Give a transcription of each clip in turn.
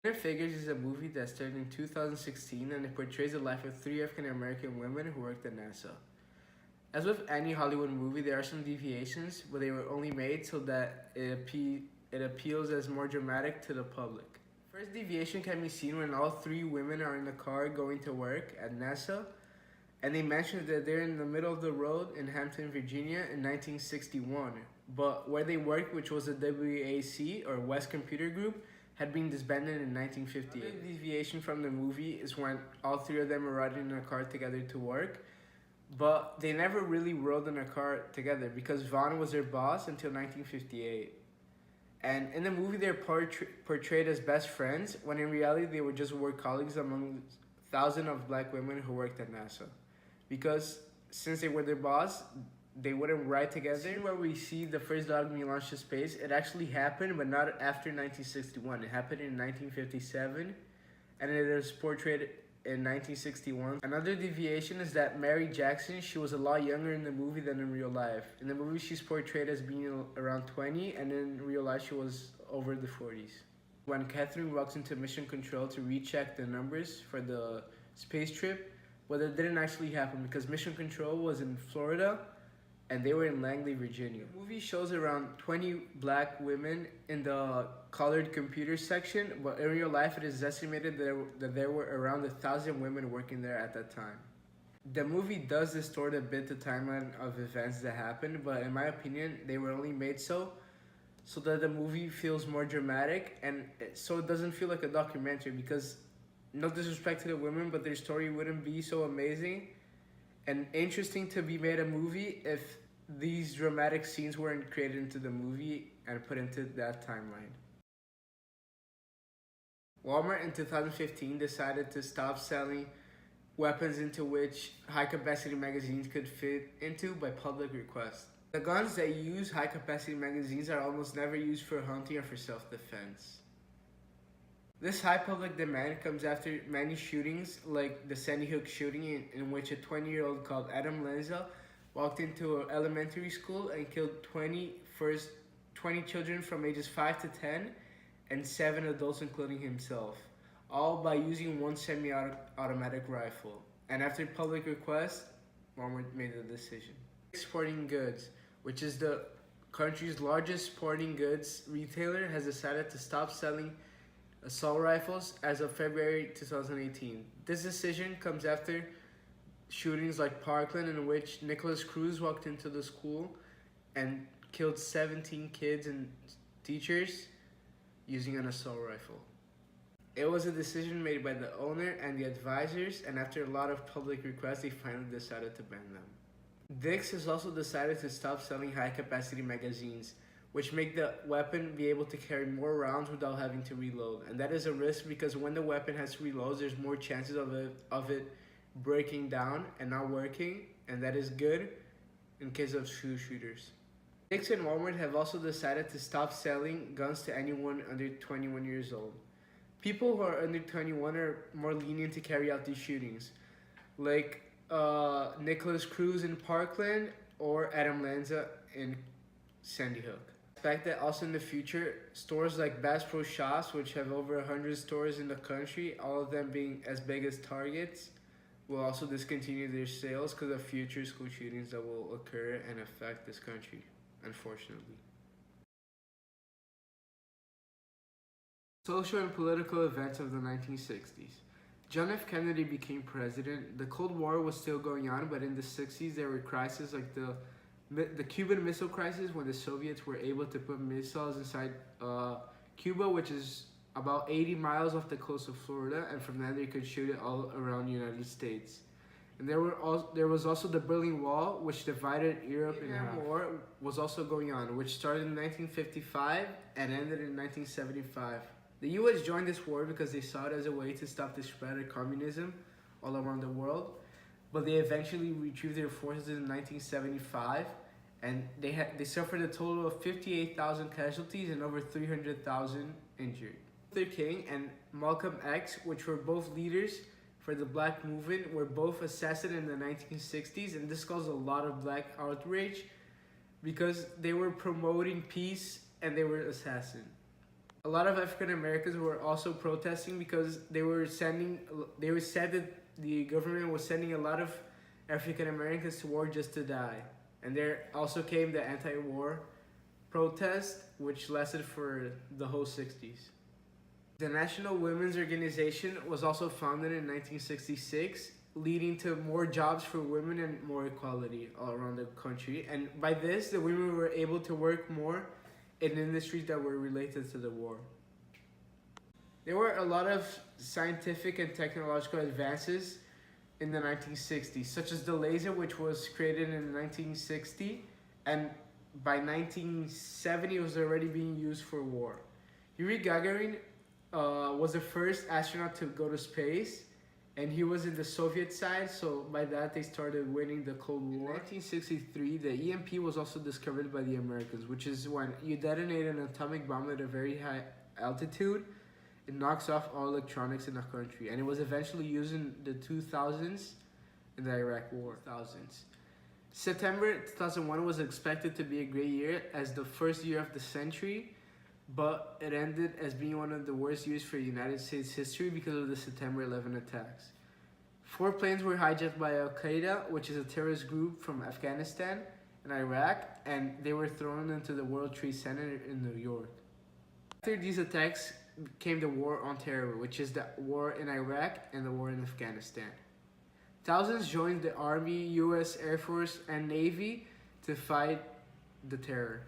Inner Figures is a movie that started in 2016 and it portrays the life of three African American women who worked at NASA. As with any Hollywood movie, there are some deviations, but they were only made so that it appeals as more dramatic to the public. First deviation can be seen when all three women are in the car going to work at NASA, and they mention that they're in the middle of the road in Hampton, Virginia in 1961. But where they worked, which was the WAC or West Computer Group, had been disbanded in 1958. Another deviation from the movie is when all three of them are riding in a car together to work, but they never really rode in a car together because Vaughn was their boss until 1958. And in the movie, they're portrayed as best friends, when in reality, they were just work colleagues among thousands of black women who worked at NASA. Because since they were their boss, they wouldn't ride together. The scene where we see the first dog being launched to space, it actually happened, but not after 1961. It happened in 1957, and it is portrayed in 1961. Another deviation is that Mary Jackson, she was a lot younger in the movie than in real life. In the movie, she's portrayed as being around 20, and in real life, she was over the 40s. When Catherine walks into Mission Control to recheck the numbers for the space trip, but it didn't actually happen because Mission Control was in Florida and they were in Langley, Virginia. The movie shows around 20 black women in the colored computer section, but in real life it is estimated that there were around 1,000 women working there at that time. The movie does distort a bit the timeline of events that happened, but in my opinion, they were only made so that the movie feels more dramatic and so it doesn't feel like a documentary, because no disrespect to the women, but their story wouldn't be so amazing and interesting to be made a movie if these dramatic scenes weren't created into the movie and put into that timeline. Walmart in 2015 decided to stop selling weapons into which high-capacity magazines could fit into by public request. The guns that use high-capacity magazines are almost never used for hunting or for self-defense. This high public demand comes after many shootings, like the Sandy Hook shooting in which a 20-year-old called Adam Lanza walked into an elementary school and killed 20 children from ages 5 to 10 and 7 adults including himself, all by using one semi-automatic rifle. And after public request, Walmart made the decision. Sporting Goods, which is the country's largest sporting goods retailer, has decided to stop selling assault rifles as of February 2018. This decision comes after shootings like Parkland, in which Nicholas Cruz walked into the school and killed 17 kids and teachers using an assault rifle. It was a decision made by the owner and the advisors, and after a lot of public requests, they finally decided to ban them. Dick's has also decided to stop selling high-capacity magazines, which make the weapon be able to carry more rounds without having to reload. And that is a risk because when the weapon has to reload, there's more chances of it breaking down and not working, and that is good in case of shooters. Dick's and Walmart have also decided to stop selling guns to anyone under 21 years old. People who are under 21 are more lenient to carry out these shootings, like Nicholas Cruz in Parkland or Adam Lanza in Sandy Hook. Expect that also in the future, stores like Bass Pro Shops, which have over 100 stores in the country, all of them being as big as Target's, will also discontinue their sales because of future school shootings that will occur and affect this country, unfortunately. Social and political events of the 1960s. John F. Kennedy became president. The Cold War was still going on, but in the 60s there were crises like the Cuban Missile Crisis, when the Soviets were able to put missiles inside Cuba, which is about 80 miles off the coast of Florida, and from there they could shoot it all around the United States. And there was also the Berlin Wall, which divided Europe in half. The war was also going on, which started in 1955 and ended in 1975. The US joined this war because they saw it as a way to stop the spread of communism all around the world, but they eventually retrieved their forces in 1975, and they suffered a total of 58,000 casualties and over 300,000 injured. Luther King and Malcolm X, which were both leaders for the black movement, were both assassinated in the 1960s, and this caused a lot of black outrage because they were promoting peace and they were assassinated. A lot of African Americans were also protesting because they were said that the government was sending a lot of African Americans to war just to die. And there also came the anti-war protest, which lasted for the whole 60s. The National Women's Organization was also founded in 1966, leading to more jobs for women and more equality all around the country. And by this, the women were able to work more in industries that were related to the war. There were a lot of scientific and technological advances in the 1960s, such as the laser, which was created in 1960, and by 1970 it was already being used for war. Yuri Gagarin was the first astronaut to go to space, and he was in the Soviet side, so by that they started winning the Cold War. In 1963, the EMP was also discovered by the Americans, which is when you detonate an atomic bomb at a very high altitude, it knocks off all electronics in the country, and it was eventually used in the 2000s in the Iraq War. September 2001 was expected to be a great year as the first year of the century, but it ended as being one of the worst years for United States history because of the September 11 attacks. 4 planes were hijacked by Al-Qaeda, which is a terrorist group from Afghanistan and Iraq, and they were thrown into the World Trade Center in New York. After these attacks came the War on Terror, which is the war in Iraq and the war in Afghanistan. Thousands joined the Army, US Air Force, and Navy to fight the terror.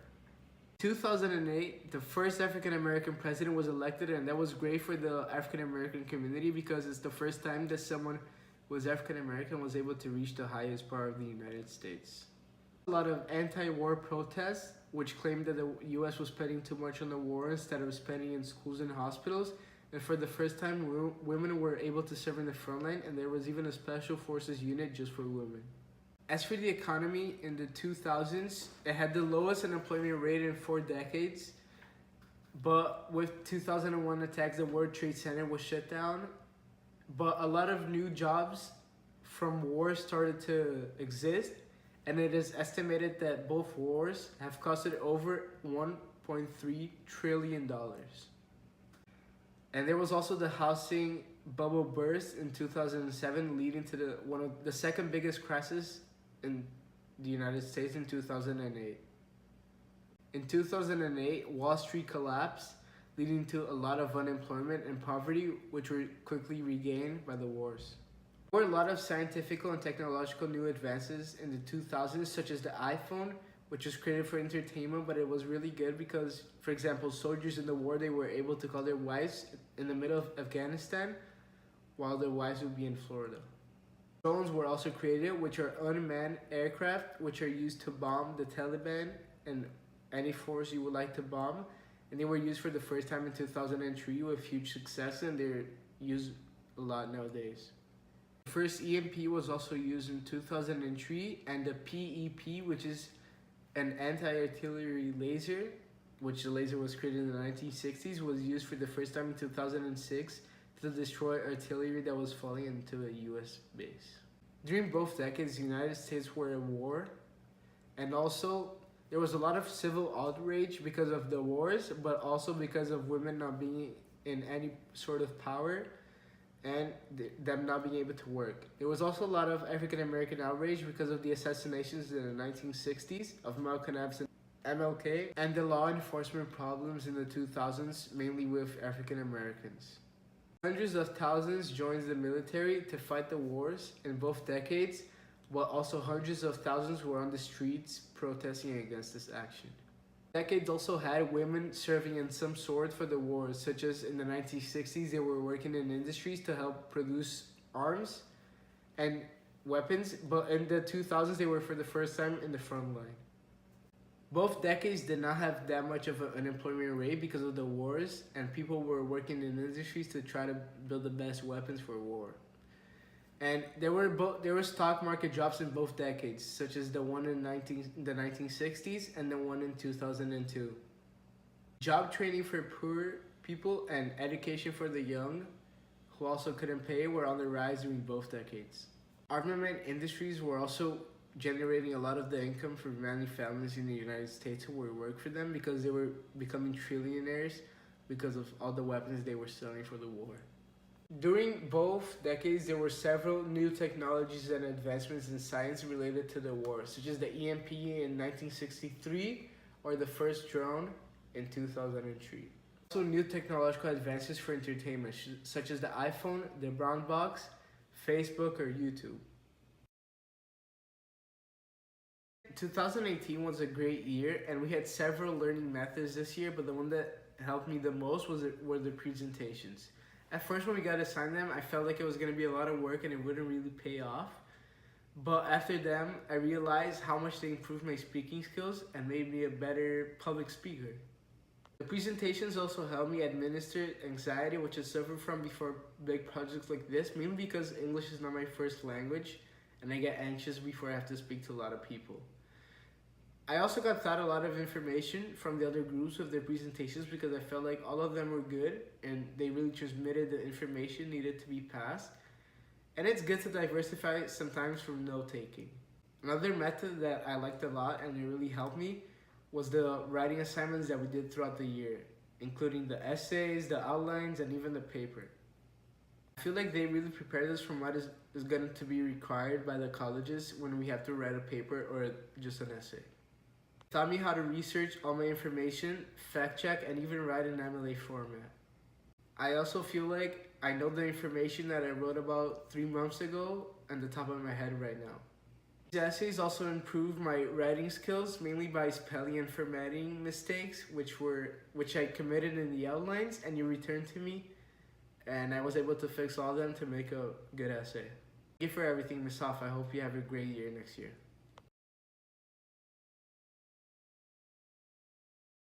2008, the first African American president was elected, and that was great for the African American community because it's the first time that someone who was African American was able to reach the highest power of the United States. A lot of anti-war protests, which claimed that the US was spending too much on the war instead of spending in schools and hospitals. And for the first time, women were able to serve in the front line, and there was even a special forces unit just for women. As for the economy, in the 2000s, it had the lowest unemployment rate in 4 decades. But with 2001 attacks, the World Trade Center was shut down. But a lot of new jobs from war started to exist, and it is estimated that both wars have costed over $1.3 trillion. And there was also the housing bubble burst in 2007, leading to one of the second biggest crisis in the United States in 2008. In 2008, Wall Street collapsed, leading to a lot of unemployment and poverty, which were quickly regained by the wars. There were a lot of scientific and technological new advances in the 2000s, such as the iPhone, which was created for entertainment, but it was really good because, for example, soldiers in the war, they were able to call their wives in the middle of Afghanistan while their wives would be in Florida. Drones were also created, which are unmanned aircraft, which are used to bomb the Taliban and any force you would like to bomb. And they were used for the first time in 2003 with huge success, and they're used a lot nowadays. The first EMP was also used in 2003, and the PEP, which is an anti-artillery laser, which the laser was created in the 1960s, was used for the first time in 2006 to destroy artillery that was falling into a US base. During both decades, the United States were at war, and also there was a lot of civil outrage because of the wars, but also because of women not being in any sort of power and them not being able to work. There was also a lot of African American outrage because of the assassinations in the 1960s of Malcolm X and MLK, and the law enforcement problems in the 2000s, mainly with African Americans. Hundreds of thousands joined the military to fight the wars in both decades, while also hundreds of thousands were on the streets protesting against this action. Decades also had women serving in some sort for the wars, such as in the 1960s they were working in industries to help produce arms and weapons, but in the 2000s they were for the first time in the front line. Both decades did not have that much of an unemployment rate because of the wars, and people were working in industries to try to build the best weapons for war. And there were stock market drops in both decades, such as the one in the 1960s and the one in 2002. Job training for poor people and education for the young, who also couldn't pay, were on the rise during both decades. Armament industries were also generating a lot of the income for many families in the United States who would work for them because they were becoming trillionaires because of all the weapons they were selling for the war. During both decades, there were several new technologies and advancements in science related to the war, such as the EMP in 1963 or the first drone in 2003. Also, new technological advances for entertainment, such as the iPhone, the brown box, Facebook, or YouTube. 2018 was a great year, and we had several learning methods this year, but the one that helped me the most were the presentations. At first, when we got assigned them, I felt like it was going to be a lot of work and it wouldn't really pay off. But after them, I realized how much they improved my speaking skills and made me a better public speaker. The presentations also helped me administer anxiety, which I suffered from before big projects like this, mainly because English is not my first language and I get anxious before I have to speak to a lot of people. I also got taught a lot of information from the other groups with their presentations because I felt like all of them were good and they really transmitted the information needed to be passed. And it's good to diversify sometimes from note-taking. Another method that I liked a lot and it really helped me was the writing assignments that we did throughout the year, including the essays, the outlines, and even the paper. I feel like they really prepared us from what is going to be required by the colleges when we have to write a paper or just an essay. Taught me how to research all my information, fact check, and even write in MLA format. I also feel like I know the information that I wrote about 3 months ago on the top of my head right now. These essays also improved my writing skills, mainly by spelling and formatting mistakes, which I committed in the outlines, and you returned to me, and I was able to fix all of them to make a good essay. Thank you for everything, Ms. Hoff. I hope you have a great year next year.